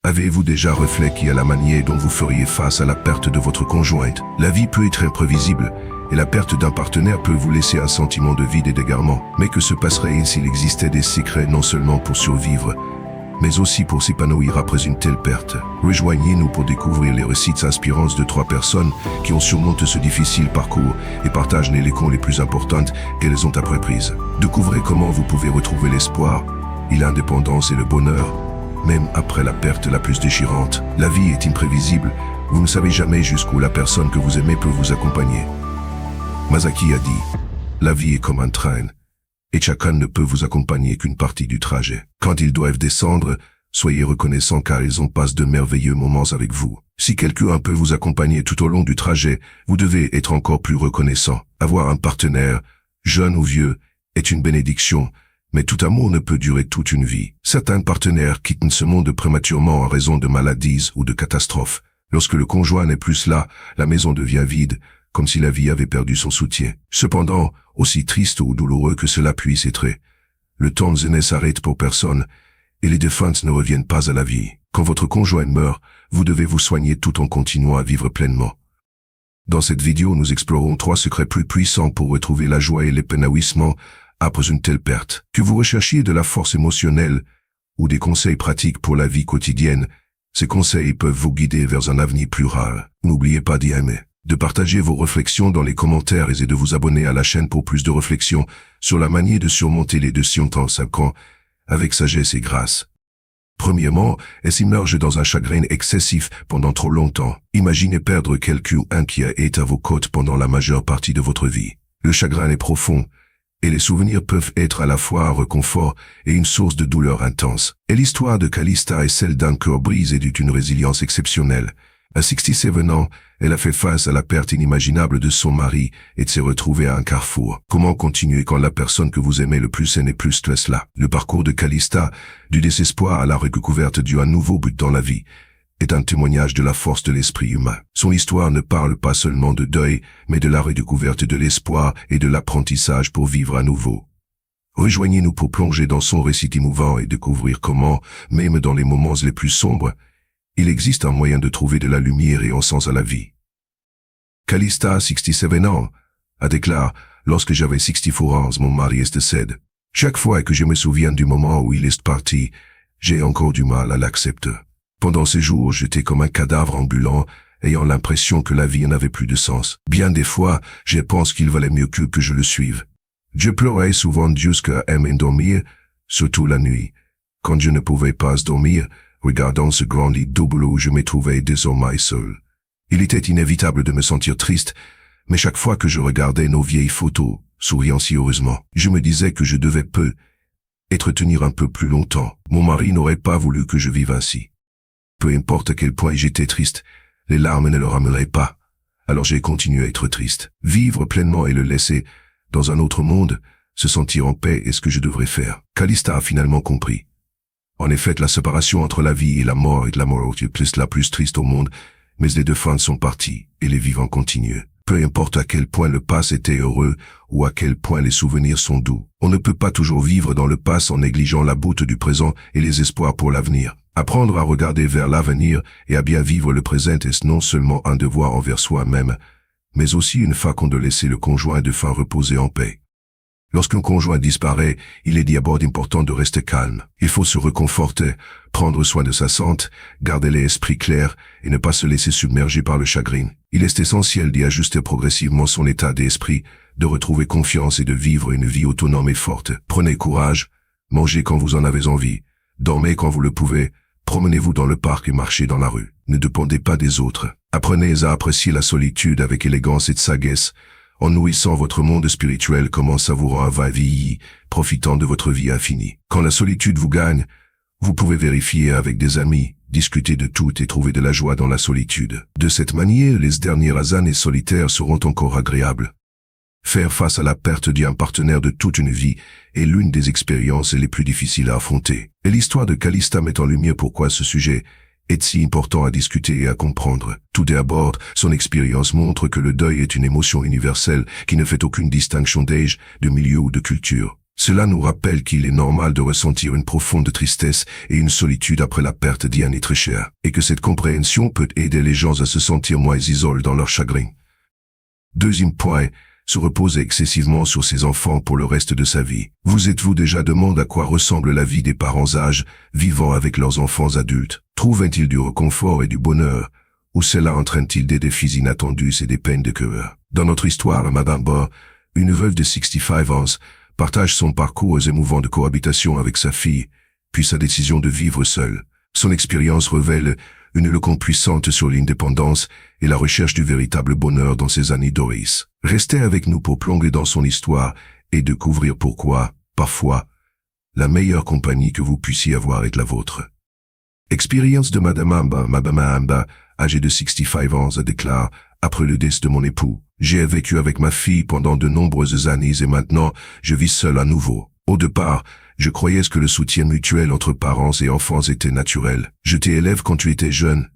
Avez-vous déjà réfléchi à la manière dont vous feriez face à la perte de votre conjointe? La vie peut être imprévisible, et la perte d'un partenaire peut vous laisser un sentiment de vide et d'égarement. Mais que se passerait s'il existait des secrets non seulement pour survivre, mais aussi pour s'épanouir après une telle perte? Rejoignez-nous pour découvrir les récits inspirants de 3 personnes qui ont surmonté ce difficile parcours et partagent les leçons les plus importantes qu'elles ont apprises. Découvrez comment vous pouvez retrouver l'espoir et l'indépendance et le bonheur, même après la perte la plus déchirante. La vie est imprévisible, vous ne savez jamais jusqu'où la personne que vous aimez peut vous accompagner. Masaki a dit, la vie est comme un train, et chacun ne peut vous accompagner qu'une partie du trajet. Quand ils doivent descendre, soyez reconnaissants car ils en passent de merveilleux moments avec vous. Si quelqu'un peut vous accompagner tout au long du trajet, vous devez être encore plus reconnaissant. Avoir un partenaire, jeune ou vieux, est une bénédiction, mais tout amour ne peut durer toute une vie. Certains partenaires quittent ce monde prématurément en raison de maladies ou de catastrophes. Lorsque le conjoint n'est plus là, la maison devient vide, comme si la vie avait perdu son soutien. Cependant, aussi triste ou douloureux que cela puisse être, le temps ne s'arrête pour personne, et les défunts ne reviennent pas à la vie. Quand votre conjoint meurt, vous devez vous soigner tout en continuant à vivre pleinement. Dans cette vidéo, nous explorons 3 secrets plus puissants pour retrouver la joie et l'épanouissement après une telle perte. Que vous recherchiez de la force émotionnelle ou des conseils pratiques pour la vie quotidienne, ces conseils peuvent vous guider vers un avenir plus rare. N'oubliez pas d'y aimer, de partager vos réflexions dans les commentaires et de vous abonner à la chaîne pour plus de réflexions sur la manière de surmonter les déceptions en 5 ans avec sagesse et grâce. Premièrement, s'immerger dans un chagrin excessif pendant trop longtemps. Imaginez perdre quelqu'un qui a été à vos côtés pendant la majeure partie de votre vie. Le chagrin est profond, et les souvenirs peuvent être à la fois un réconfort et une source de douleur intense. Et l'histoire de Calista est celle d'un cœur brisé et d'une résilience exceptionnelle. À 67 ans, elle a fait face à la perte inimaginable de son mari et s'est retrouvée à un carrefour. Comment continuer quand la personne que vous aimez le plus n'est plus là? Le parcours de Calista, du désespoir à la redécouverte d'un nouveau but dans la vie, est un témoignage de la force de l'esprit humain. Son histoire ne parle pas seulement de deuil, mais de la redécouverte de l'espoir et de l'apprentissage pour vivre à nouveau. Rejoignez-nous pour plonger dans son récit émouvant et découvrir comment, même dans les moments les plus sombres, il existe un moyen de trouver de la lumière et un sens à la vie. Calista, 67 ans, a déclaré, lorsque j'avais 64 ans, mon mari est décédé. Chaque fois que je me souviens du moment où il est parti, j'ai encore du mal à l'accepter. Pendant ces jours, j'étais comme un cadavre ambulant, ayant l'impression que la vie n'avait plus de sens. Bien des fois, je pense qu'il valait mieux que je le suive. Je pleurais souvent jusqu'à m'endormir, surtout la nuit. Quand je ne pouvais pas dormir, regardant ce grand lit double où je me trouvais désormais seul. Il était inévitable de me sentir triste, mais chaque fois que je regardais nos vieilles photos, souriant si heureusement, je me disais que je devais être tenir un peu plus longtemps. Mon mari n'aurait pas voulu que je vive ainsi. Peu importe à quel point j'étais triste, les larmes ne le ramèneraient pas. Alors j'ai continué à être triste. Vivre pleinement et le laisser, dans un autre monde, se sentir en paix est ce que je devrais faire. Calista a finalement compris. En effet, la séparation entre la vie et la mort est la mort la plus triste au monde, mais les défunts sont partis et les vivants continuent. Peu importe à quel point le passé était heureux ou à quel point les souvenirs sont doux. On ne peut pas toujours vivre dans le passé en négligeant la beauté du présent et les espoirs pour l'avenir. Apprendre à regarder vers l'avenir et à bien vivre le présent est non seulement un devoir envers soi-même, mais aussi une façon de laisser le conjoint défunt reposer en paix. Lorsqu'un conjoint disparaît, il est d'abord important de rester calme. Il faut se réconforter, prendre soin de sa santé, garder l'esprit clair et ne pas se laisser submerger par le chagrin. Il est essentiel d'y ajuster progressivement son état d'esprit, de retrouver confiance et de vivre une vie autonome et forte. Prenez courage, mangez quand vous en avez envie, dormez quand vous le pouvez, promenez-vous dans le parc et marchez dans la rue. Ne dépendez pas des autres. Apprenez à apprécier la solitude avec élégance et sagesse, en nourrissant votre monde spirituel comme en savourant un vin vieilli, profitant de votre vie infinie. Quand la solitude vous gagne, vous pouvez vérifier avec des amis, discuter de tout et trouver de la joie dans la solitude. De cette manière, les dernières années solitaires seront encore agréables. Faire face à la perte d'un partenaire de toute une vie est l'une des expériences les plus difficiles à affronter. Et l'histoire de Calista met en lumière pourquoi ce sujet est si important à discuter et à comprendre. Tout d'abord, son expérience montre que le deuil est une émotion universelle qui ne fait aucune distinction d'âge, de milieu ou de culture. Cela nous rappelle qu'il est normal de ressentir une profonde tristesse et une solitude après la perte d'un être cher, et que cette compréhension peut aider les gens à se sentir moins isolés dans leur chagrin. Deuxième point, se reposer excessivement sur ses enfants pour le reste de sa vie. Vous êtes-vous déjà demandé à quoi ressemble la vie des parents âgés vivant avec leurs enfants adultes? Trouvent-ils du réconfort et du bonheur? Ou cela entraîne-t-il des défis inattendus et des peines de cœur? Dans notre histoire, Madame Ba, une veuve de 65 ans, partage son parcours émouvant de cohabitation avec sa fille, puis sa décision de vivre seule. Son expérience révèle une leçon puissante sur l'indépendance et la recherche du véritable bonheur dans ces années d'Oris. Restez avec nous pour plonger dans son histoire et découvrir pourquoi, parfois, la meilleure compagnie que vous puissiez avoir est la vôtre. Expérience de Madame Amba. Madame Amba, âgée de 65 ans, déclare, après le décès de mon époux, j'ai vécu avec ma fille pendant de nombreuses années et maintenant, je vis seul à nouveau. Au départ, je croyais que le soutien mutuel entre parents et enfants était naturel. Je t'élève quand tu étais jeune,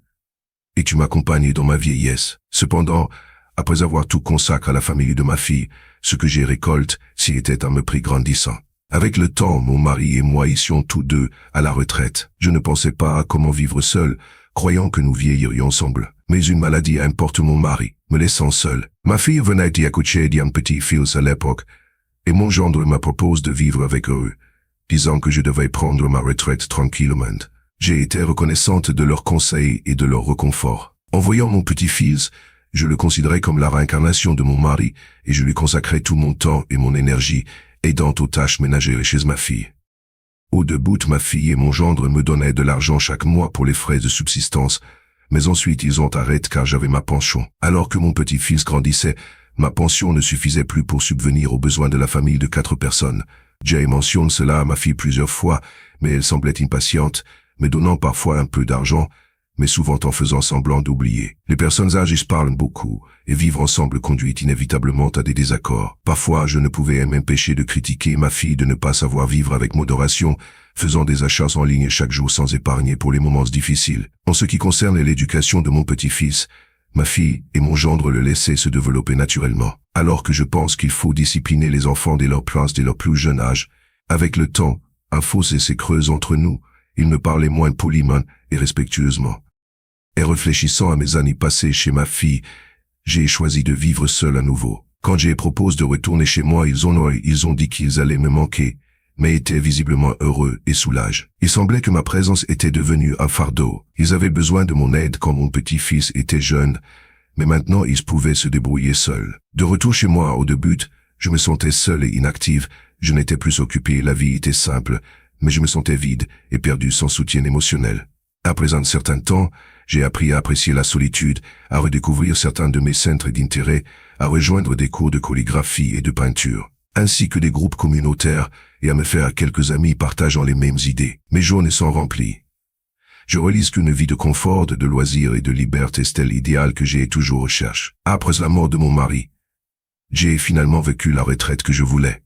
et tu m'accompagnes dans ma vieillesse. Cependant, après avoir tout consacré à la famille de ma fille, ce que j'ai récolté, s'y était à me prix grandissant. Avec le temps, mon mari et moi étions tous deux à la retraite. Je ne pensais pas à comment vivre seul, croyant que nous vieillirions ensemble. Mais une maladie importe mon mari, me laissant seul. Ma fille venait d'y accoucher d'un petit fils à l'époque, et mon gendre me propose de vivre avec eux, disant que je devais prendre ma retraite tranquillement. J'ai été reconnaissante de leurs conseils et de leur réconfort. En voyant mon petit-fils, je le considérais comme la réincarnation de mon mari, et je lui consacrais tout mon temps et mon énergie, aidant aux tâches ménagères chez ma fille. Au début, ma fille et mon gendre me donnaient de l'argent chaque mois pour les frais de subsistance, mais ensuite ils ont arrêté car j'avais ma pension. Alors que mon petit-fils grandissait, ma pension ne suffisait plus pour subvenir aux besoins de la famille de 4 personnes. J'ai mentionné cela à ma fille plusieurs fois, mais elle semblait impatiente, me donnant parfois un peu d'argent, mais souvent en faisant semblant d'oublier. Les personnes âgées parlent beaucoup, et vivre ensemble conduit inévitablement à des désaccords. Parfois, je ne pouvais m'empêcher de critiquer ma fille de ne pas savoir vivre avec modération, faisant des achats en ligne chaque jour sans épargner pour les moments difficiles. En ce qui concerne l'éducation de mon petit-fils, ma fille et mon gendre le laissaient se développer naturellement. Alors que je pense qu'il faut discipliner les enfants dès leur plus jeune âge, avec le temps, un fossé s'est creusé entre nous, ils me parlaient moins poliment et respectueusement. Et réfléchissant à mes années passées chez ma fille, j'ai choisi de vivre seul à nouveau. Quand j'ai proposé de retourner chez moi, ils ont dit qu'ils allaient me manquer, mais étaient visiblement heureux et soulagés. Il semblait que ma présence était devenue un fardeau. Ils avaient besoin de mon aide quand mon petit-fils était jeune, mais maintenant ils pouvaient se débrouiller seuls. De retour chez moi au début, je me sentais seul et inactive, je n'étais plus occupé, la vie était simple, mais je me sentais vide et perdu sans soutien émotionnel. Après un certain temps, j'ai appris à apprécier la solitude, à redécouvrir certains de mes centres d'intérêt, à rejoindre des cours de calligraphie et de peinture, ainsi que des groupes communautaires, et à me faire quelques amis partageant les mêmes idées. Mes journées sont remplies. Je réalise qu'une vie de confort, de loisirs et de liberté est l'idéal que j'ai toujours recherché. Après la mort de mon mari, j'ai finalement vécu la retraite que je voulais.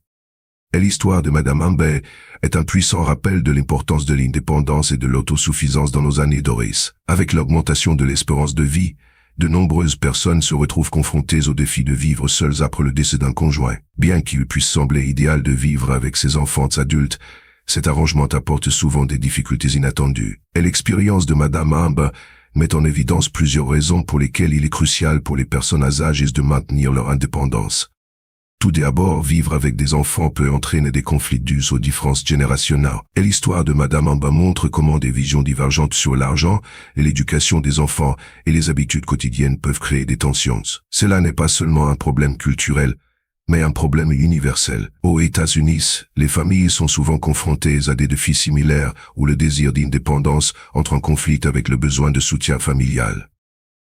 Et l'histoire de Madame Ambé est un puissant rappel de l'importance de l'indépendance et de l'autosuffisance dans nos années d'Oris. Avec l'augmentation de l'espérance de vie, de nombreuses personnes se retrouvent confrontées au défi de vivre seules après le décès d'un conjoint. Bien qu'il puisse sembler idéal de vivre avec ses enfants adultes, cet arrangement apporte souvent des difficultés inattendues. Et l'expérience de Madame Ambé met en évidence plusieurs raisons pour lesquelles il est crucial pour les personnes âgées de maintenir leur indépendance. Tout d'abord, vivre avec des enfants peut entraîner des conflits dus aux différences générationnelles. Et l'histoire de Madame Amba montre comment des visions divergentes sur l'argent et l'éducation des enfants et les habitudes quotidiennes peuvent créer des tensions. Cela n'est pas seulement un problème culturel, mais un problème universel. Aux États-Unis, les familles sont souvent confrontées à des défis similaires où le désir d'indépendance entre en conflit avec le besoin de soutien familial.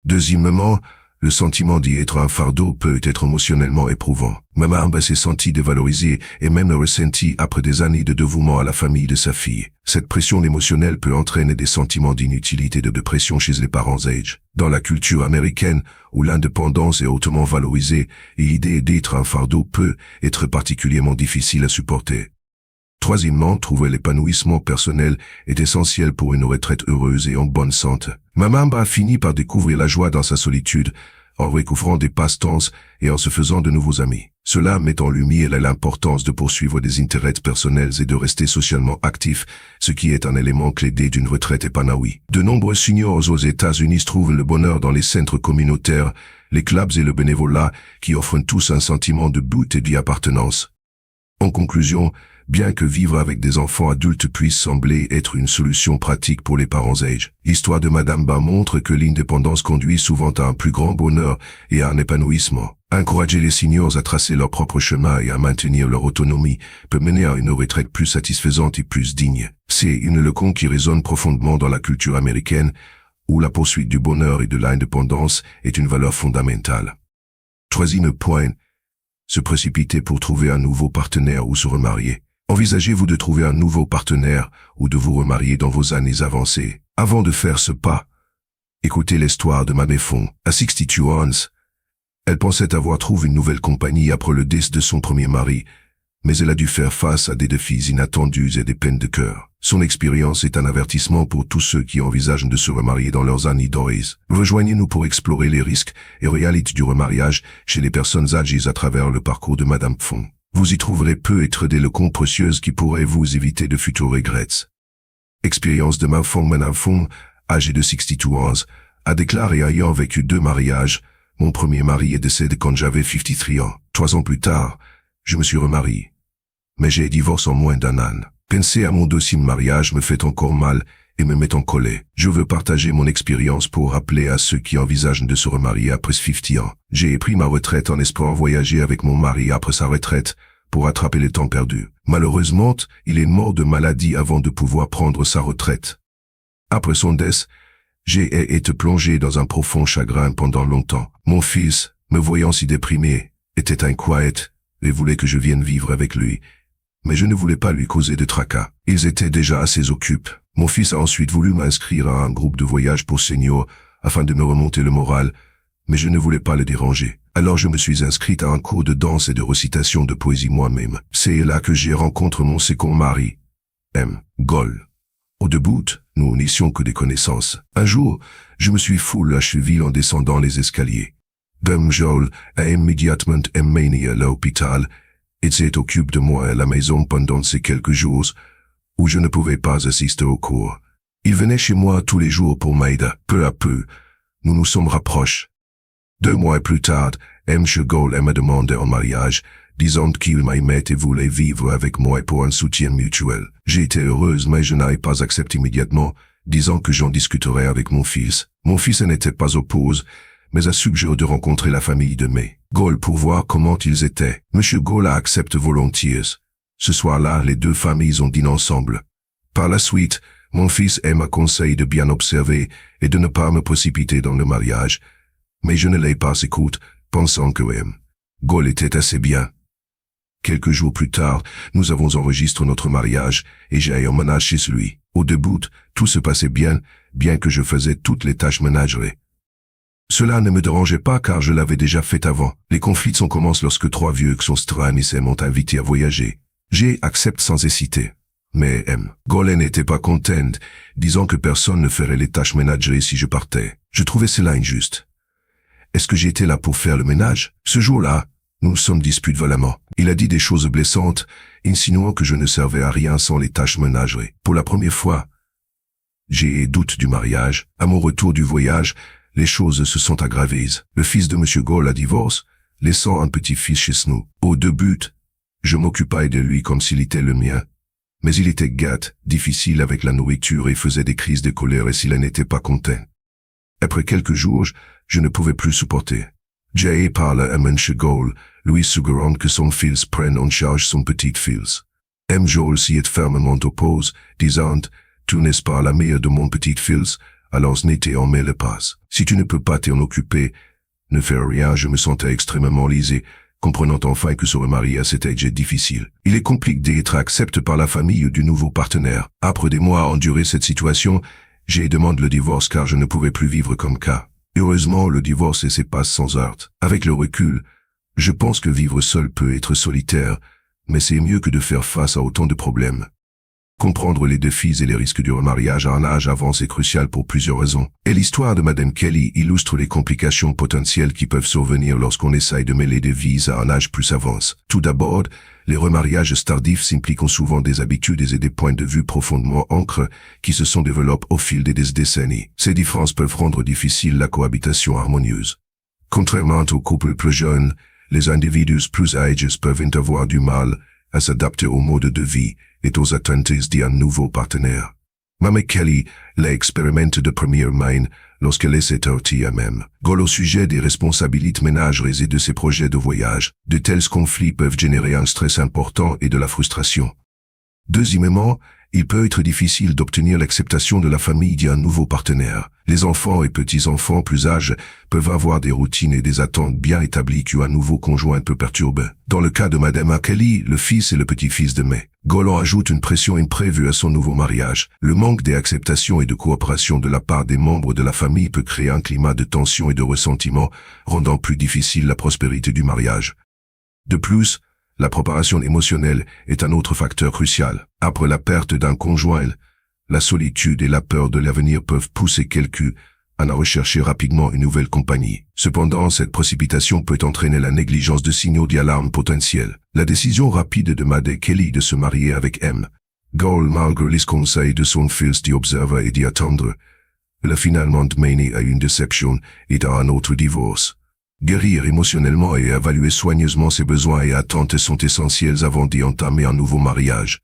Deuxièmement, le sentiment d'y être un fardeau peut être émotionnellement éprouvant. Maman Amba s'est sentie dévalorisée et même ressentie après des années de dévouement à la famille de sa fille. Cette pression émotionnelle peut entraîner des sentiments d'inutilité et de dépression chez les parents âgés. Dans la culture américaine, où l'indépendance est hautement valorisée, l'idée d'être un fardeau peut être particulièrement difficile à supporter. Troisièmement, trouver l'épanouissement personnel est essentiel pour une retraite heureuse et en bonne santé. Maman Amba a fini par découvrir la joie dans sa solitude, en recouvrant des passe-temps et en se faisant de nouveaux amis. Cela met en lumière l'importance de poursuivre des intérêts personnels et de rester socialement actif, ce qui est un élément clé d'une retraite épanouie. De nombreux seniors aux États-Unis trouvent le bonheur dans les centres communautaires, les clubs et le bénévolat, qui offrent tous un sentiment de but et d'y appartenance. En conclusion, bien que vivre avec des enfants adultes puisse sembler être une solution pratique pour les parents âgés, l'histoire de Madame Ba montre que l'indépendance conduit souvent à un plus grand bonheur et à un épanouissement. Encourager les seniors à tracer leur propre chemin et à maintenir leur autonomie peut mener à une retraite plus satisfaisante et plus digne. C'est une leçon qui résonne profondément dans la culture américaine, où la poursuite du bonheur et de l'indépendance est une valeur fondamentale. Troisième point, se précipiter pour trouver un nouveau partenaire ou se remarier. Envisagez-vous de trouver un nouveau partenaire ou de vous remarier dans vos années avancées? Avant de faire ce pas, écoutez l'histoire de Madame Fong. À 62 ans, elle pensait avoir trouvé une nouvelle compagnie après le décès de son premier mari, mais elle a dû faire face à des défis inattendus et des peines de cœur. Son expérience est un avertissement pour tous ceux qui envisagent de se remarier dans leurs années dorées. Rejoignez-nous pour explorer les risques et réalités du remariage chez les personnes âgées à travers le parcours de Madame Fong. Vous y trouverez peut-être des leçons précieuses qui pourraient vous éviter de futurs regrets. Expérience de Madame Fong, âgée de 62 ans, a déclaré ayant vécu 2 mariages. Mon premier mari est décédé quand j'avais 53 ans. 3 ans plus tard, je me suis remarié. Mais j'ai divorcé en moins d'1 an. Penser à mon deuxième mariage me fait encore mal et me met en colère. Je veux partager mon expérience pour rappeler à ceux qui envisagent de se remarier après 50 ans. J'ai pris ma retraite en espérant voyager avec mon mari après sa retraite pour rattraper le temps perdu. Malheureusement, il est mort de maladie avant de pouvoir prendre sa retraite. Après son décès, j'ai été plongé dans un profond chagrin pendant longtemps. Mon fils, me voyant si déprimé, était inquiet et voulait que je vienne vivre avec lui. Mais je ne voulais pas lui causer de tracas. Ils étaient déjà assez occupés. Mon fils a ensuite voulu m'inscrire à un groupe de voyage pour seniors afin de me remonter le moral, mais je ne voulais pas le déranger. Alors je me suis inscrite à un cours de danse et de récitation de poésie moi-même. C'est là que j'ai rencontré mon second mari, M. Gol. Au début, nous n'étions que des connaissances. Un jour, je me suis foulé la cheville en descendant les escaliers. Dom Joel a immédiatement emmené à l'hôpital et s'est occupé de moi à la maison pendant ces quelques jours où je ne pouvais pas assister au cours. Il venait chez moi tous les jours pour m'aider. Peu à peu, nous nous sommes rapprochés. 2 mois plus tard, M. Gol m'a demandé en mariage, disant qu'il m'aimait et voulait vivre avec moi pour un soutien mutuel. J'ai été heureuse mais je n'ai pas accepté immédiatement, disant que j'en discuterais avec mon fils. Mon fils n'était pas opposé, mais a suggéré de rencontrer la famille de mes Gol pour voir comment ils étaient. M. Gol a accepté volontiers. Ce soir-là, les 2 familles ont dîné ensemble. Par la suite, mon fils m'a conseillé de bien observer et de ne pas me précipiter dans le mariage, mais je ne l'ai pas écouté, pensant que M. Gol était assez bien. Quelques jours plus tard, nous avons enregistré notre mariage et j'ai emménagé chez lui. Au début, tout se passait bien que je faisais toutes les tâches ménagères. Cela ne me dérangeait pas car je l'avais déjà fait avant. Les conflits commencent lorsque 3 vieux qui sont stramisés m'ont invité à voyager. J'ai accepté sans hésiter. Mais M. Gol n'était pas contente, disant que personne ne ferait les tâches ménagères si je partais. Je trouvais cela injuste. Est-ce que j'étais là pour faire le ménage? Ce jour-là, nous nous sommes disputés violemment. Il a dit des choses blessantes, insinuant que je ne servais à rien sans les tâches ménagères. Pour la première fois, j'ai doute du mariage. À mon retour du voyage, les choses se sont aggravées. Le fils de M. Gol a divorcé, laissant un petit-fils chez nous. Au début, je m'occupais de lui comme s'il était le mien. Mais il était gâte, difficile avec la nourriture et faisait des crises de colère et s'il n'était pas content. Après quelques jours, je ne pouvais plus supporter. J'ai parlé à M. Gol, lui suggérant que son fils prenne en charge son petit-fils. M. Gol s'y est fermement opposé, disant « Tu n'es pas la mère de mon petit-fils, alors n'était en met le passe. Si tu ne peux pas t'en occuper, ne fais rien. » Je me sentais extrêmement lésé, comprenant enfin que se remarier à cet âge est difficile. Il est compliqué d'être accepté par la famille du nouveau partenaire. Après des mois à endurer cette situation, j'ai demandé le divorce car je ne pouvais plus vivre comme cas. Heureusement, le divorce se passe sans heurts. Avec le recul, je pense que vivre seul peut être solitaire, mais c'est mieux que de faire face à autant de problèmes. Comprendre les défis et les risques du remariage à un âge avancé est crucial pour plusieurs raisons. Et l'histoire de Madame Kelly illustre les complications potentielles qui peuvent survenir lorsqu'on essaye de mêler des vies à un âge plus avancé. Tout d'abord, les remariages tardifs s'impliquent souvent des habitudes et des points de vue profondément ancrés qui se sont développés au fil des décennies. Ces différences peuvent rendre difficile la cohabitation harmonieuse. Contrairement aux couples plus jeunes, les individus plus âgés peuvent avoir du mal à s'adapter au mode de vie et aux attentes d'un nouveau partenaire. Mme Kelly l'a expérimenté de première main lorsqu'elle s'est sortie elle-même. Au sujet des responsabilités ménagères et de ses projets de voyage, de tels conflits peuvent générer un stress important et de la frustration. Deuxièmement, il peut être difficile d'obtenir l'acceptation de la famille d'un nouveau partenaire. Les enfants et petits-enfants plus âgés peuvent avoir des routines et des attentes bien établies qu'un nouveau conjoint peut perturber. Dans le cas de Madame Kelly, le fils et le petit-fils de May, Golan ajoute une pression imprévue à son nouveau mariage. Le manque d'acceptation et de coopération de la part des membres de la famille peut créer un climat de tension et de ressentiment, rendant plus difficile la prospérité du mariage. De plus, la préparation émotionnelle est un autre facteur crucial. Après la perte d'un conjoint, la solitude et la peur de l'avenir peuvent pousser quelqu'un à rechercher rapidement une nouvelle compagnie. Cependant, cette précipitation peut entraîner la négligence de signaux d'alarme potentiels. La décision rapide de Madame Kelly de se marier avec M. Goal, malgré les conseils de son fils d'y observer et d'y attendre, elle a finalement mené à une déception et à un autre divorce. Guérir émotionnellement et évaluer soigneusement ses besoins et attentes sont essentiels avant d'y entamer un nouveau mariage.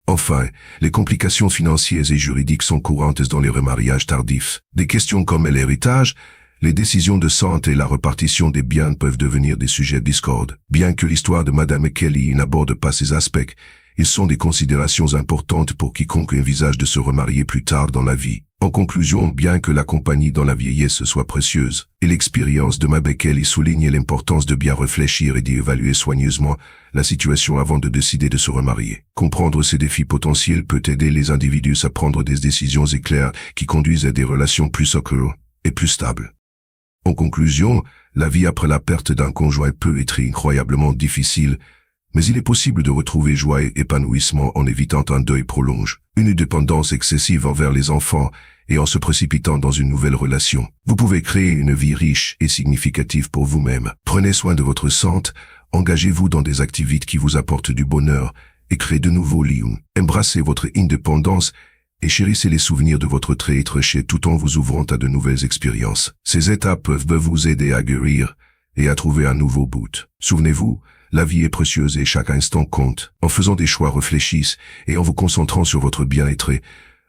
Enfin, les complications financières et juridiques sont courantes dans les remariages tardifs. Des questions comme l'héritage, les décisions de santé et la répartition des biens peuvent devenir des sujets de discorde. Bien que l'histoire de Madame Kelly n'aborde pas ces aspects, ils sont des considérations importantes pour quiconque envisage de se remarier plus tard dans la vie. En conclusion, bien que la compagnie dans la vieillesse soit précieuse, et l'expérience de Madame Kelly souligne l'importance de bien réfléchir et d'évaluer soigneusement la situation avant de décider de se remarier. Comprendre ces défis potentiels peut aider les individus à prendre des décisions éclairées qui conduisent à des relations plus sécures et plus stables. En conclusion, la vie après la perte d'un conjoint peut être incroyablement difficile, mais il est possible de retrouver joie et épanouissement en évitant un deuil prolongé, une dépendance excessive envers les enfants et en se précipitant dans une nouvelle relation. Vous pouvez créer une vie riche et significative pour vous-même. Prenez soin de votre santé, engagez-vous dans des activités qui vous apportent du bonheur et créez de nouveaux liens. Embrassez votre indépendance et chérissez les souvenirs de votre être cher tout en vous ouvrant à de nouvelles expériences. Ces étapes peuvent vous aider à guérir et à trouver un nouveau but. Souvenez-vous, la vie est précieuse et chaque instant compte. En faisant des choix réfléchis et en vous concentrant sur votre bien-être,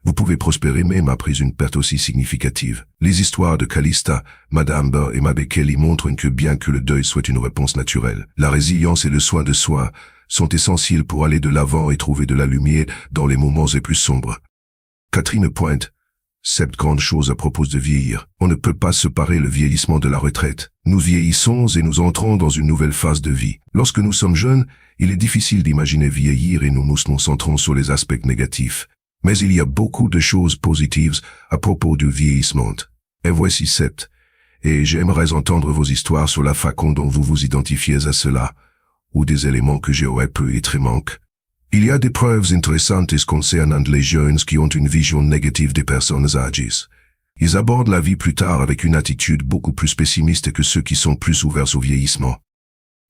vous pouvez prospérer même après une perte aussi significative. Les histoires de Calista, Madame Burr et Madame Kelly montrent que bien que le deuil soit une réponse naturelle, la résilience et le soin de soi sont essentiels pour aller de l'avant et trouver de la lumière dans les moments les plus sombres. Catherine pointe cette grande chose à propos de vieillir. On ne peut pas séparer le vieillissement de la retraite. Nous vieillissons et nous entrons dans une nouvelle phase de vie. Lorsque nous sommes jeunes, il est difficile d'imaginer vieillir et nous nous concentrons sur les aspects négatifs. Mais il y a beaucoup de choses positives à propos du vieillissement. Et voici 7. Et j'aimerais entendre vos histoires sur la façon dont vous vous identifiez à cela, ou des éléments que j'aurais pu être manque. Il y a des preuves intéressantes concernant les jeunes qui ont une vision négative des personnes âgées. Ils abordent la vie plus tard avec une attitude beaucoup plus pessimiste que ceux qui sont plus ouverts au vieillissement.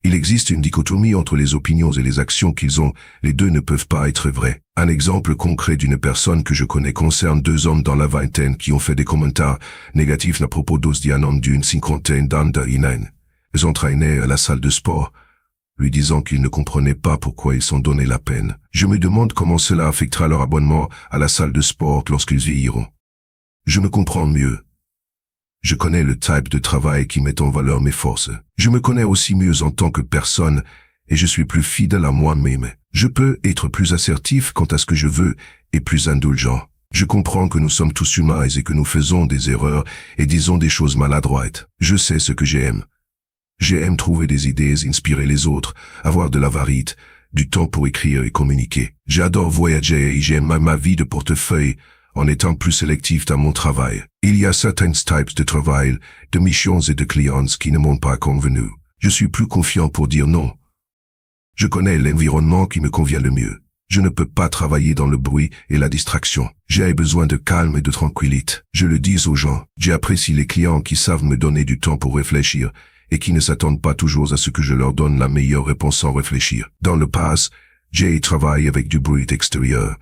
Il existe une dichotomie entre les opinions et les actions qu'ils ont, les deux ne peuvent pas être vrais. Un exemple concret d'une personne que je connais concerne 2 hommes dans la vingtaine qui ont fait des commentaires négatifs à propos d'un homme d'une cinquantaine d'années. Ils entraînaient à la salle de sport, lui disant qu'ils ne comprenaient pas pourquoi ils s'en donnaient la peine. Je me demande comment cela affectera leur abonnement à la salle de sport lorsqu'ils vieilliront. Je me comprends mieux. Je connais le type de travail qui met en valeur mes forces. Je me connais aussi mieux en tant que personne et je suis plus fidèle à moi-même. Je peux être plus assertif quant à ce que je veux et plus indulgent. Je comprends que nous sommes tous humains et que nous faisons des erreurs et disons des choses maladroites. Je sais ce que j'aime. J'aime trouver des idées, inspirer les autres, avoir de la vérité, du temps pour écrire et communiquer. J'adore voyager et j'aime ma vie de portefeuille en étant plus sélectif dans mon travail. Il y a certains types de travail, de missions et de clients qui ne m'ont pas convenu. Je suis plus confiant pour dire non. Je connais l'environnement qui me convient le mieux. Je ne peux pas travailler dans le bruit et la distraction. J'ai besoin de calme et de tranquillité. Je le dis aux gens. J'apprécie les clients qui savent me donner du temps pour réfléchir et qui ne s'attendent pas toujours à ce que je leur donne la meilleure réponse sans réfléchir. Dans le passé, j'ai travaillé avec du bruit extérieur.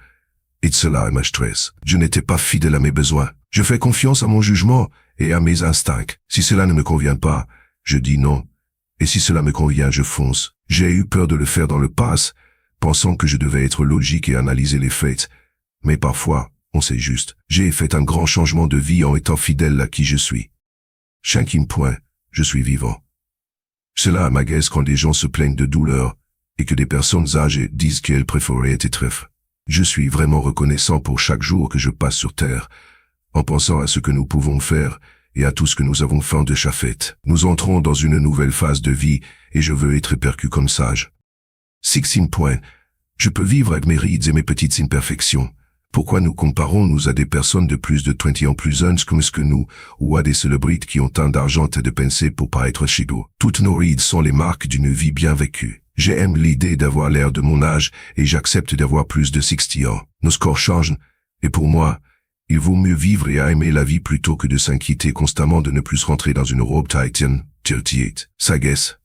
Et cela me stresse. Je n'étais pas fidèle à mes besoins. Je fais confiance à mon jugement et à mes instincts. Si cela ne me convient pas, je dis non. Et si cela me convient, je fonce. J'ai eu peur de le faire dans le passé, pensant que je devais être logique et analyser les faits. Mais parfois, on sait juste. J'ai fait un grand changement de vie en étant fidèle à qui je suis. Cinquième point, je suis vivant. Cela m'agace quand des gens se plaignent de douleur et que des personnes âgées disent qu'elles préféraient être trèfles. Je suis vraiment reconnaissant pour chaque jour que je passe sur Terre, en pensant à ce que nous pouvons faire et à tout ce que nous avons fait de chafette. Nous entrons dans une nouvelle phase de vie et je veux être perçu comme sage. Sixième point, je peux vivre avec mes rides et mes petites imperfections. Pourquoi nous comparons-nous à des personnes de plus de 20 ans plus jeunes comme ce que nous, ou à des célébrités qui ont tant d'argent à dépenser pour paraître chez nous? Toutes nos rides sont les marques d'une vie bien vécue. J'aime l'idée d'avoir l'air de mon âge et j'accepte d'avoir plus de 60 ans. Nos scores changent, et pour moi, il vaut mieux vivre et aimer la vie plutôt que de s'inquiéter constamment de ne plus rentrer dans une robe Titan, 38. Sagesse.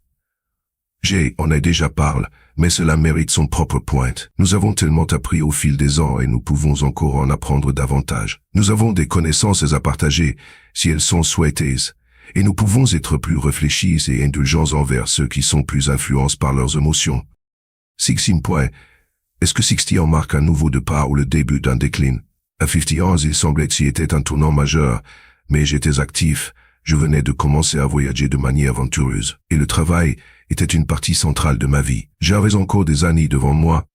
On a déjà parlé, mais cela mérite son propre point. Nous avons tellement appris au fil des ans et nous pouvons encore en apprendre davantage. Nous avons des connaissances à partager, si elles sont souhaitées, et nous pouvons être plus réfléchis et indulgents envers ceux qui sont plus influencés par leurs émotions. Sixième point. Est-ce que 60 ans marque un nouveau départ ou le début d'un déclin? À 50 ans, il semblait que c'était un tournant majeur, mais j'étais actif, je venais de commencer à voyager de manière aventureuse, et le travail était une partie centrale de ma vie. J'avais encore des années devant moi,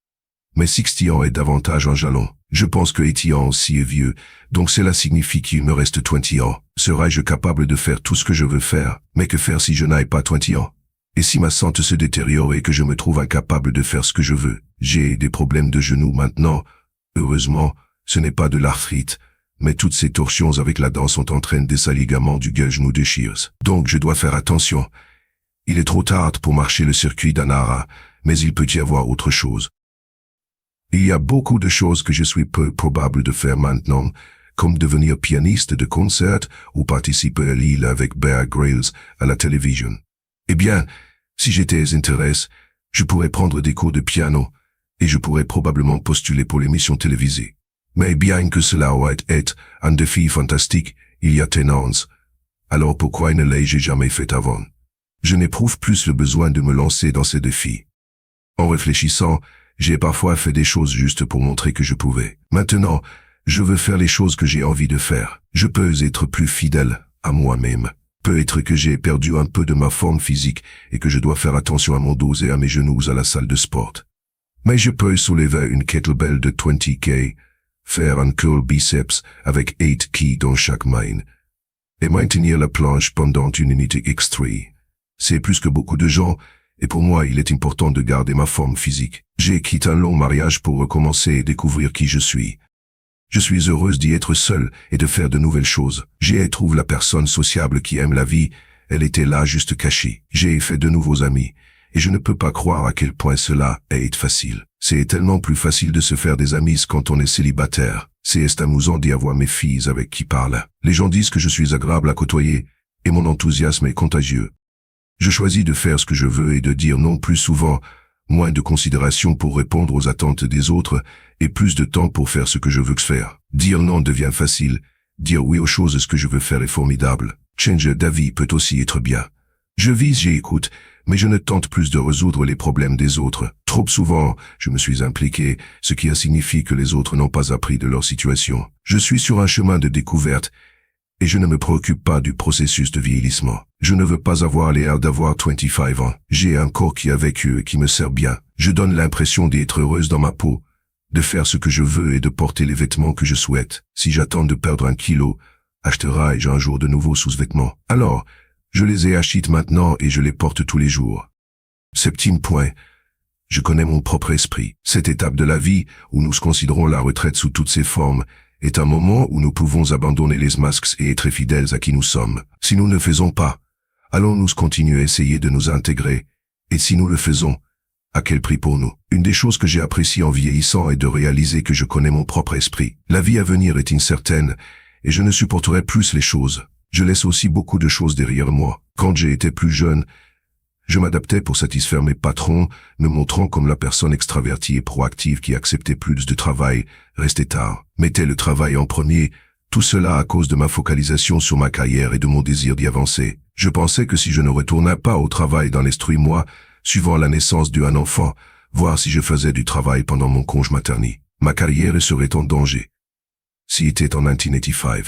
mais 60 ans est davantage un jalon. Je pense que 80 ans aussi est vieux, donc cela signifie qu'il me reste 20 ans. Serais-je capable de faire tout ce que je veux faire? Mais que faire si je n'ai pas 20 ans? Et si ma santé se détériore et que je me trouve incapable de faire ce que je veux? J'ai des problèmes de genoux maintenant. Heureusement, ce n'est pas de l'arthrite, mais toutes ces torsions avec la dent sont en train de des ligaments du genou déchirent. Donc je dois faire attention. Il est trop tard pour marcher le circuit d'Anara, mais il peut y avoir autre chose. Il y a beaucoup de choses que je suis peu probable de faire maintenant, comme devenir pianiste de concert ou participer à l'île avec Bear Grylls à la télévision. Eh bien, si j'étais intéressé, je pourrais prendre des cours de piano, et je pourrais probablement postuler pour l'émission télévisée. Mais bien que cela aurait été un défi fantastique il y a 10 ans, alors pourquoi ne l'ai-je jamais fait avant? Je n'éprouve plus le besoin de me lancer dans ces défis. En réfléchissant, j'ai parfois fait des choses juste pour montrer que je pouvais. Maintenant, je veux faire les choses que j'ai envie de faire. Je peux être plus fidèle à moi-même. Peut-être que j'ai perdu un peu de ma forme physique et que je dois faire attention à mon dos et à mes genoux à la salle de sport. Mais je peux soulever une kettlebell de 20 kg, faire un curl biceps avec 8 keys dans chaque main, et maintenir la planche pendant une unité extra. C'est plus que beaucoup de gens, et pour moi il est important de garder ma forme physique. J'ai quitté un long mariage pour recommencer et découvrir qui je suis. Je suis heureuse d'y être seule et de faire de nouvelles choses. J'ai trouvé la personne sociable qui aime la vie, elle était là juste cachée. J'ai fait de nouveaux amis, et je ne peux pas croire à quel point cela est facile. C'est tellement plus facile de se faire des amis quand on est célibataire. C'est amusant d'y avoir mes filles avec qui parlent. Les gens disent que je suis agréable à côtoyer, et mon enthousiasme est contagieux. Je choisis de faire ce que je veux et de dire non plus souvent, moins de considération pour répondre aux attentes des autres, et plus de temps pour faire ce que je veux faire. Dire non devient facile, dire oui aux choses que je veux faire est formidable. Changer d'avis peut aussi être bien. Je vise, j'écoute, mais je ne tente plus de résoudre les problèmes des autres. Trop souvent, je me suis impliqué, ce qui a signifié que les autres n'ont pas appris de leur situation. Je suis sur un chemin de découverte, et je ne me préoccupe pas du processus de vieillissement. Je ne veux pas avoir l'air d'avoir 25 ans. J'ai un corps qui a vécu et qui me sert bien. Je donne l'impression d'être heureuse dans ma peau, de faire ce que je veux et de porter les vêtements que je souhaite. Si j'attends de perdre 1 kilo, achèterai-je un jour de nouveaux sous-vêtements? Alors, je les ai achetés maintenant et je les porte tous les jours. Septième point. Je connais mon propre esprit. Cette étape de la vie, où nous considérons la retraite sous toutes ses formes, est un moment où nous pouvons abandonner les masques et être fidèles à qui nous sommes. Si nous ne le faisons pas, allons-nous continuer à essayer de nous intégrer, et si nous le faisons, À quel prix pour nous? Une des choses que j'ai appréciées en vieillissant est de réaliser que je connais mon propre esprit. La vie à venir est incertaine, et je ne supporterai plus les choses. Je laisse aussi beaucoup de choses derrière moi. Quand j'ai été plus jeune, je m'adaptais pour satisfaire mes patrons, me montrant comme la personne extravertie et proactive qui acceptait plus de travail, restait tard, mettait le travail en premier, tout cela à cause de ma focalisation sur ma carrière et de mon désir d'y avancer. Je pensais que si je ne retournais pas au travail dans les 3 mois, suivant la naissance d'un enfant, voir si je faisais du travail pendant mon congé maternité, ma carrière serait en danger. Si était en 1985.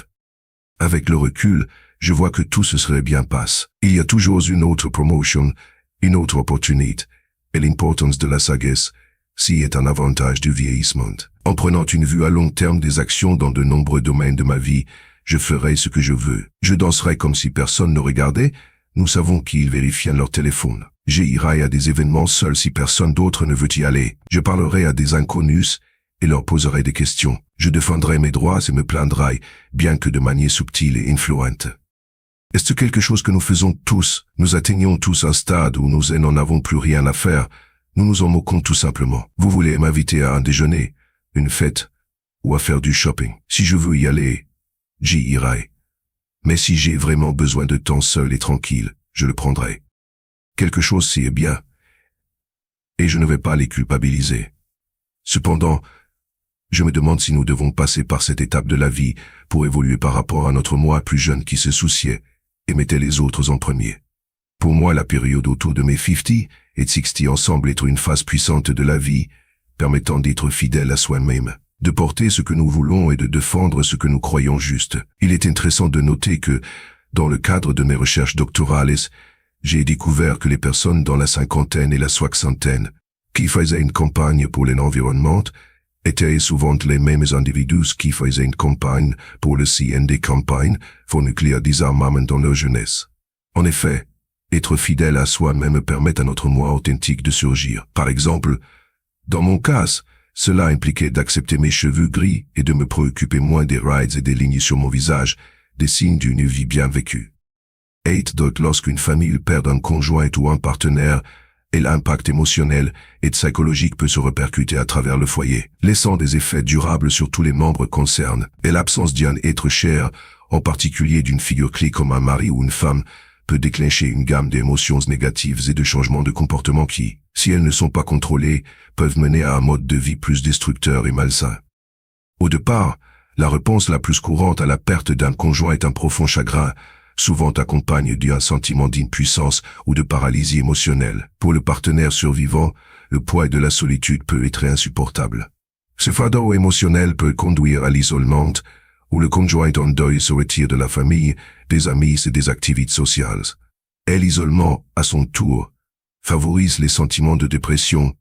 Avec le recul, je vois que tout se serait bien passé. Il y a toujours une autre promotion, une autre opportunité, et l'importance de la sagesse, si est un avantage du vieillissement. En prenant une vue à long terme des actions dans de nombreux domaines de ma vie, je ferai ce que je veux. Je danserai comme si personne ne regardait. Nous savons qu'ils vérifient leur téléphone. J'irai à des événements seul si personne d'autre ne veut y aller. Je parlerai à des inconnus et leur poserai des questions. Je défendrai mes droits et me plaindrai, bien que de manière subtile et influente. Est-ce quelque chose que nous faisons tous? Nous atteignons tous un stade où nous n'en avons plus rien à faire. Nous nous en moquons tout simplement. Vous voulez m'inviter à un déjeuner, une fête, ou à faire du shopping. Si je veux y aller, j'y irai. Mais si j'ai vraiment besoin de temps seul et tranquille, je le prendrai. Quelque chose si est bien. Et je ne vais pas les culpabiliser. Cependant, je me demande si nous devons passer par cette étape de la vie pour évoluer par rapport à notre moi plus jeune qui se souciait et mettait les autres en premier. Pour moi, la période autour de mes 50 et 60 semble être une phase puissante de la vie, permettant d'être fidèle à soi-même, de porter ce que nous voulons et de défendre ce que nous croyons juste. Il est intéressant de noter que, dans le cadre de mes recherches doctorales, j'ai découvert que les personnes dans la 50aine et la 60aine, qui faisaient une campagne pour l'environnement, étaient souvent les mêmes individus qui faisaient une campagne pour le CND campagne pour nucléaire désarmement dans leur jeunesse. En effet, être fidèle à soi-même permet à notre moi authentique de surgir. Par exemple, dans mon cas, cela impliquait d'accepter mes cheveux gris et de me préoccuper moins des rides et des lignes sur mon visage, des signes d'une vie bien vécue. Lorsqu'une famille perd un conjoint ou un partenaire, et l'impact émotionnel et psychologique peut se répercuter à travers le foyer, laissant des effets durables sur tous les membres concernés. Et l'absence d'un être cher, en particulier d'une figure clé comme un mari ou une femme, peut déclencher une gamme d'émotions négatives et de changements de comportement qui, si elles ne sont pas contrôlées, peuvent mener à un mode de vie plus destructeur et malsain. Au départ, la réponse la plus courante à la perte d'un conjoint est un profond chagrin, souvent accompagne d'un sentiment d'impuissance ou de paralysie émotionnelle. Pour le partenaire survivant, le poids de la solitude peut être insupportable. Ce fardeau émotionnel peut conduire à l'isolement, où le conjoint en deuil se retire de la famille, des amis et des activités sociales. Et l'isolement, à son tour, favorise les sentiments de dépression,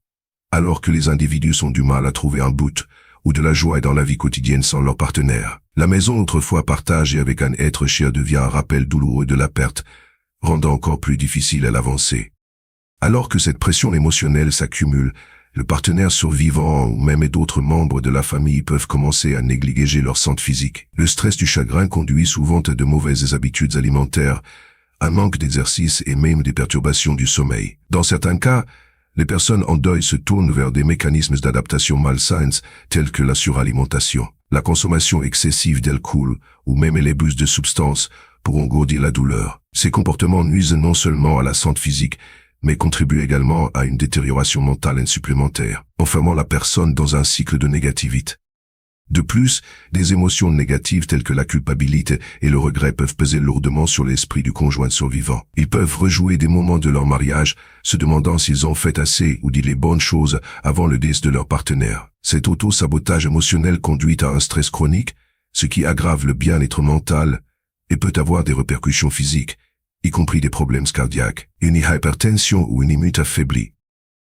alors que les individus ont du mal à trouver un but ou de la joie dans la vie quotidienne sans leur partenaire. La maison autrefois partagée avec un être cher devient un rappel douloureux de la perte, rendant encore plus difficile à l'avancer. Alors que cette pression émotionnelle s'accumule, le partenaire survivant ou même d'autres membres de la famille peuvent commencer à négliger leur santé physique. Le stress du chagrin conduit souvent à de mauvaises habitudes alimentaires, un manque d'exercice et même des perturbations du sommeil. Dans certains cas, les personnes en deuil se tournent vers des mécanismes d'adaptation malsains tels que la suralimentation, la consommation excessive d'alcool ou même l'abus de substances pour engourdir la douleur. Ces comportements nuisent non seulement à la santé physique, mais contribuent également à une détérioration mentale supplémentaire, enfermant la personne dans un cycle de négativité. De plus, des émotions négatives telles que la culpabilité et le regret peuvent peser lourdement sur l'esprit du conjoint survivant. Ils peuvent rejouer des moments de leur mariage, se demandant s'ils ont fait assez ou dit les bonnes choses avant le décès de leur partenaire. Cet auto-sabotage émotionnel conduit à un stress chronique, ce qui aggrave le bien-être mental et peut avoir des répercussions physiques, y compris des problèmes cardiaques, une hypertension ou une immunité affaiblie.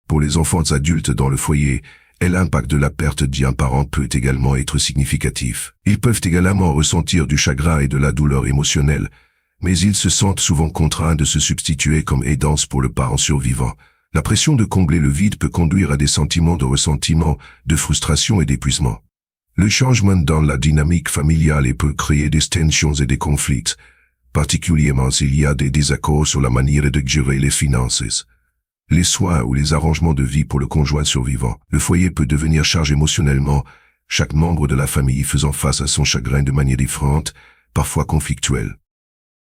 Pour les enfants adultes dans le foyer, et l'impact de la perte d'un parent peut également être significatif. Ils peuvent également ressentir du chagrin et de la douleur émotionnelle, mais ils se sentent souvent contraints de se substituer comme aidants pour le parent survivant. La pression de combler le vide peut conduire à des sentiments de ressentiment, de frustration et d'épuisement. Le changement dans la dynamique familiale peut créer des tensions et des conflits, particulièrement s'il y a des désaccords sur la manière de gérer les finances. Les soins ou les arrangements de vie pour le conjoint survivant. Le foyer peut devenir chargé émotionnellement, chaque membre de la famille faisant face à son chagrin de manière différente, parfois conflictuelle.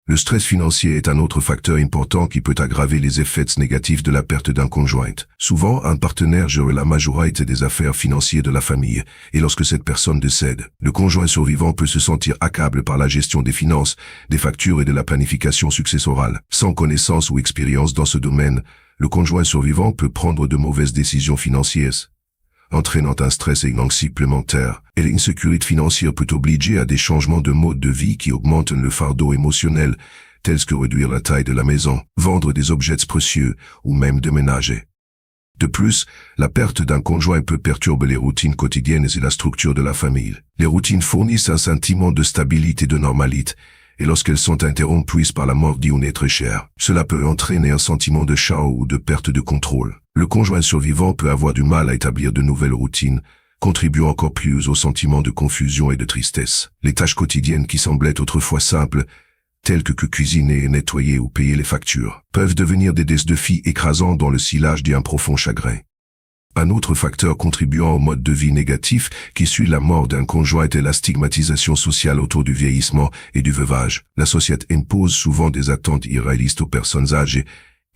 Le stress financier est un autre facteur important qui peut aggraver les effets négatifs de la perte d'un conjoint. Souvent, un partenaire gère la majorité des affaires financières de la famille, et lorsque cette personne décède, le conjoint survivant peut se sentir accablé par la gestion des finances, des factures et de la planification successorale. Sans connaissance ou expérience dans ce domaine, le conjoint survivant peut prendre de mauvaises décisions financières, entraînant un stress et une anxiété supplémentaire, et l'insécurité financière peut obliger à des changements de mode de vie qui augmentent le fardeau émotionnel, tels que réduire la taille de la maison, vendre des objets précieux, ou même déménager. De plus, la perte d'un conjoint peut perturber les routines quotidiennes et la structure de la famille. Les routines fournissent un sentiment de stabilité et de normalité, et lorsqu'elles sont interrompues par la mort d'un être cher, cela peut entraîner un sentiment de chaos ou de perte de contrôle. Le conjoint survivant peut avoir du mal à établir de nouvelles routines, contribuant encore plus au sentiment de confusion et de tristesse. Les tâches quotidiennes qui semblaient autrefois simples, telles que cuisiner, nettoyer ou payer les factures, peuvent devenir des défis écrasants dans le sillage d'un profond chagrin. Un autre facteur contribuant au mode de vie négatif qui suit la mort d'un conjoint est la stigmatisation sociale autour du vieillissement et du veuvage. La société impose souvent des attentes irréalistes aux personnes âgées,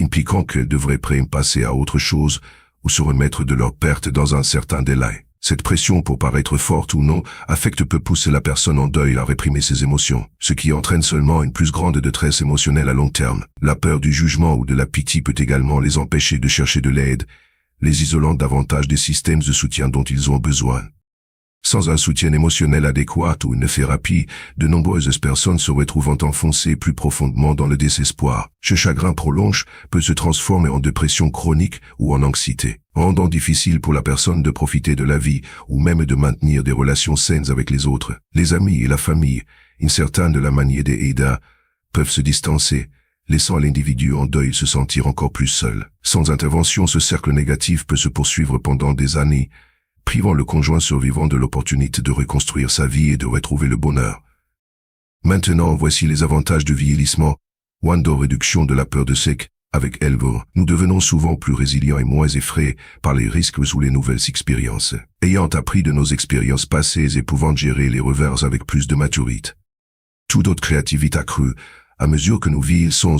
impliquant qu'elles devraient passer à autre chose ou se remettre de leur perte dans un certain délai. Cette pression, pour paraître forte ou non, affecte peut pousser la personne en deuil à réprimer ses émotions, ce qui entraîne seulement une plus grande détresse émotionnelle à long terme. La peur du jugement ou de la pitié peut également les empêcher de chercher de l'aide, les isolant davantage des systèmes de soutien dont ils ont besoin. Sans un soutien émotionnel adéquat ou une thérapie, de nombreuses personnes se retrouvent enfoncées plus profondément dans le désespoir. Ce chagrin prolongé peut se transformer en dépression chronique ou en anxiété, rendant difficile pour la personne de profiter de la vie ou même de maintenir des relations saines avec les autres. Les amis et la famille, incertains de la manière d'aider, peuvent se distancer, laissant l'individu en deuil se sentir encore plus seul. Sans intervention, ce cercle négatif peut se poursuivre pendant des années, privant le conjoint survivant de l'opportunité de reconstruire sa vie et de retrouver le bonheur. Maintenant, voici les avantages du vieillissement. 1. Réduction de la peur de sec. Avec Elvo, nous devenons souvent plus résilients et moins effrayés par les risques ou les nouvelles expériences, ayant appris de nos expériences passées et pouvant gérer les revers avec plus de maturité. Toute notre créativité accrue. À mesure que nous vieillissons,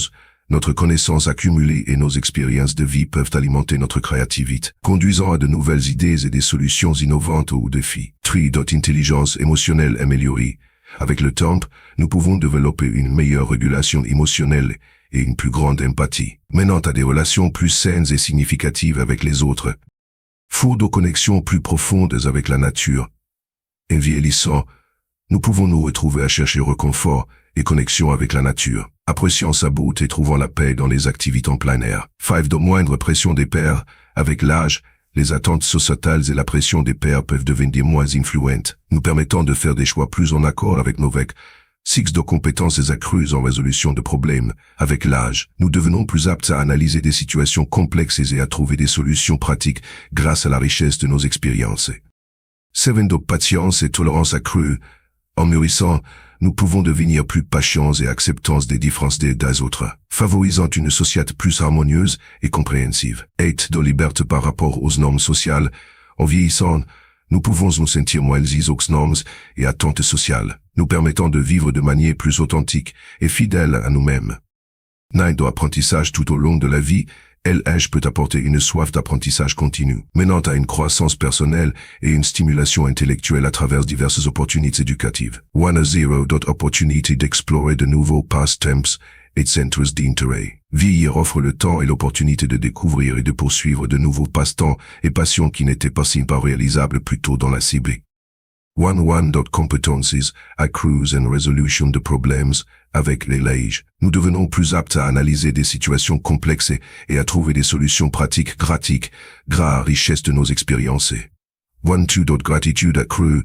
notre connaissance accumulée et nos expériences de vie peuvent alimenter notre créativité, conduisant à de nouvelles idées et des solutions innovantes aux défis. 3. Intelligence émotionnelle améliorée. Avec le temps, nous pouvons développer une meilleure régulation émotionnelle et une plus grande empathie, menant à des relations plus saines et significatives avec les autres. 4. Connexions plus profondes avec la nature. En vieillissant, nous pouvons nous retrouver à chercher réconfort et connexion avec la nature, appréciant sa beauté et trouvant la paix dans les activités en plein air. 5. De moindre pression des pairs. Avec l'âge, les attentes sociétales et la pression des pairs peuvent devenir moins influentes, nous permettant de faire des choix plus en accord avec nos vécus. 6. De compétences accrues en résolution de problèmes. Avec l'âge, nous devenons plus aptes à analyser des situations complexes et à trouver des solutions pratiques grâce à la richesse de nos expériences. 7. De patience et tolérance accrue. En mûrissant, nous pouvons devenir plus patients et acceptants des différences des autres, favorisant une société plus harmonieuse et compréhensive. 8. De liberté par rapport aux normes sociales. En vieillissant, nous pouvons nous sentir moins liés aux normes et attentes sociales, nous permettant de vivre de manière plus authentique et fidèle à nous-mêmes. 9. De apprentissage tout au long de la vie. L'âge peut apporter une soif d'apprentissage continu, menant à une croissance personnelle et une stimulation intellectuelle à travers diverses opportunités éducatives. 0. Opportunité d'explorer de nouveaux passe-temps et centres d'intérêt. Vieillir offre le temps et l'opportunité de découvrir et de poursuivre de nouveaux passe-temps et passions qui n'étaient pas réalisables plus tôt dans la cible. 1. Competences accrues and resolution de problèmes. Avec l'âge, nous devenons plus aptes à analyser des situations complexes et à trouver des solutions pratiques grâce à la richesse de nos expériences. 1. Gratitude accrue.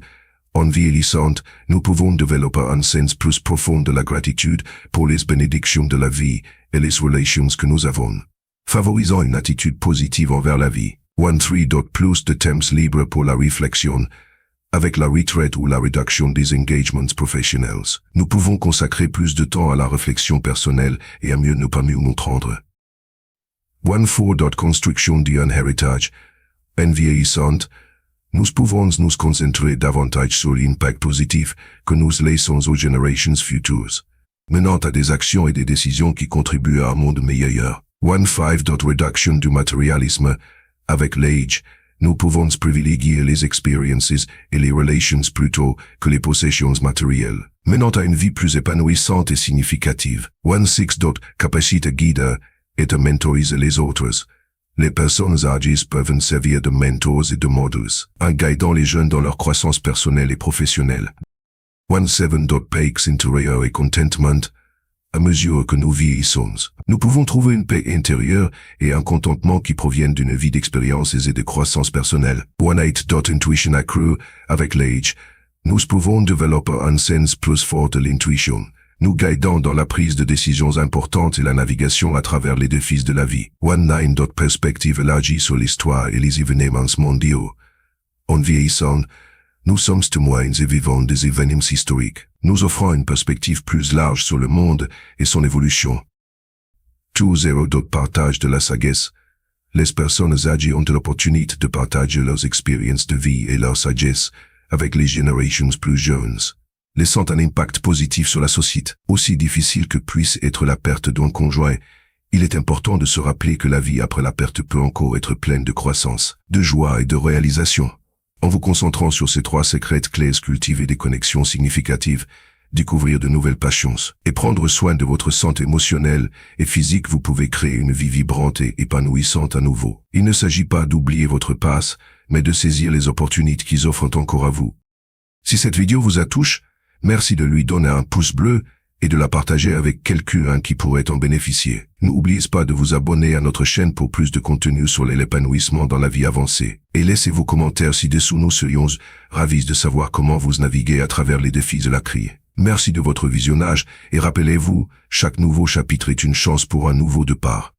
En vieillissant, nous pouvons développer un sens plus profond de la gratitude pour les bénédictions de la vie et les relations que nous avons, favorisant une attitude positive envers la vie. 1. Plus de temps libre pour la réflexion. Avec la retraite ou la réduction des engagements professionnels, nous pouvons consacrer plus de temps à la réflexion personnelle et à mieux nous comprendre. 14. Construction d'un héritage. En vieillissant, nous pouvons nous concentrer davantage sur l'impact positif que nous laissons aux générations futures, menant à des actions et des décisions qui contribuent à un monde meilleur. 15. Réduction du matérialisme. Avec l'âge, nous pouvons privilégier les expériences et les relations plutôt que les possessions matérielles, menant à une vie plus épanouissante et significative. 16. Capacité guide et de mentoriser les autres. Les personnes âgées peuvent servir de mentors et de modèles, en guidant les jeunes dans leur croissance personnelle et professionnelle. 17. Paix intérieure et contentement. À mesure que nous vieillissons, nous pouvons trouver une paix intérieure et un contentement qui proviennent d'une vie d'expériences et de croissance personnelle. 18. Intuition accrue. Avec l'âge, nous pouvons développer un sens plus fort de l'intuition, nous guidant dans la prise de décisions importantes et la navigation à travers les défis de la vie. 19. Perspective élargie sur l'histoire et les événements mondiaux. En vieillissant, nous sommes témoins et vivants des événements historiques, nous offrant une perspective plus large sur le monde et son évolution. 20. Partage de la sagesse. Les personnes âgées ont l'opportunité de partager leurs expériences de vie et leur sagesse avec les générations plus jeunes, laissant un impact positif sur la société. Aussi difficile que puisse être la perte d'un conjoint, il est important de se rappeler que la vie après la perte peut encore être pleine de croissance, de joie et de réalisation. En vous concentrant sur ces 3 secrètes clés, cultiver des connexions significatives, découvrir de nouvelles passions et prendre soin de votre santé émotionnelle et physique, vous pouvez créer une vie vibrante et épanouissante à nouveau. Il ne s'agit pas d'oublier votre passé, mais de saisir les opportunités qu'ils offrent encore à vous. Si cette vidéo vous a touché, merci de lui donner un pouce bleu et de la partager avec quelqu'un qui pourrait en bénéficier. N'oubliez pas de vous abonner à notre chaîne pour plus de contenu sur l'épanouissement dans la vie avancée. Et laissez vos commentaires ci-dessous, nous serions ravis de savoir comment vous naviguez à travers les défis de la crise. Merci de votre visionnage et rappelez-vous, chaque nouveau chapitre est une chance pour un nouveau départ.